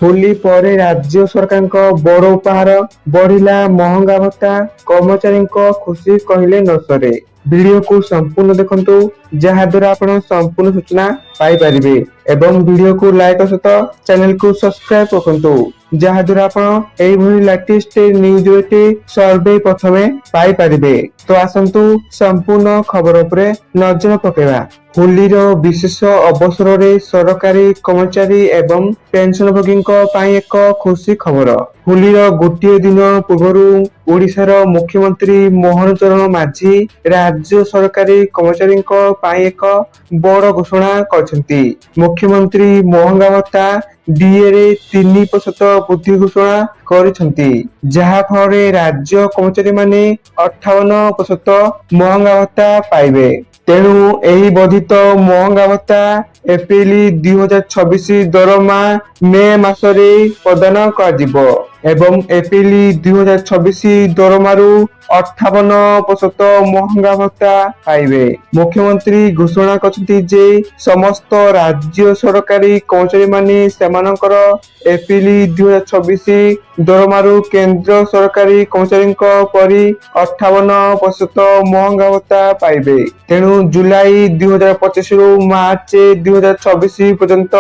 होली पर राज्य सरकार बड़ उपहार बढ़िला महंगा भत्ता कर्मचारी खुशी कहले न सरे। वीडियो को संपूर्ण देखंतु जहाद्वारा आपण संपूर्ण सूचना पाई परिबे एवं वीडियो को लाइक सहित चैनल को सब्सक्राइब रखंतु जहाद्वारा आपण एई भली लेटेस्ट न्यूज एटे सर्वे प्रथमे पाई परिबे। तो आसंतु संपूर्ण खबर उपरे नजर पकेबा। होली विशेष अवसर रे सरकारी कर्मचारी एवं पेंशनभोगी एक खुशी खबर। होली गोटे दिन पूर्व ओडिशार मुख्यमंत्री मोहन चरण माझी राज्य सरकारी कर्मचारी एक बड़ घोषणा करछंती। मुख्यमंत्री महंगा भत्ता डीए रे 3% वृद्धि घोषणा करछंती, जहा फल राज्य कर्मचारी माने 58% महंगा भत्ता पाइबे। तेणु एही वर्धित महंगा भत्ता एप्रिल 2026 दरमा मे मासरे प्रदान कर एवं एप्रिल 2026 दरमारू 58% महंगा भत्ता पाइबे। मुख्यमंत्री घोषणा करछंती जे समस्त राज्य सरकारी कर्मचारी माने सेमानकर एप्रिल 2026 दरमारू केंद्र सरकारी कर्मचारी परी 58% महंगा भत्ता पाइबे। तेणु जुलाई 2025 रु मार्च 2026 पर्यंत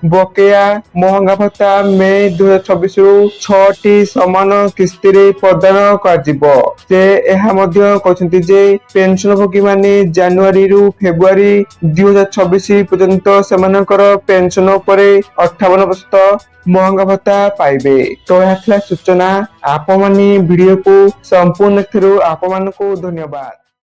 बकेया महंगा भत्ता मे 2026 रु 6 समान किस्ती रे प्रदान करजिबो। से एहा मध्य कहछंती जे पेंशन भोगी माने जनवरी रु फेब्रुआरी 2026 पर्यंत सेमानकर पेंशन उपरे 58% महंगा भत्ता पाइबे। तो यह सूचना आप वीडियो को संपूर्ण थ्रू आप धन्यवाद।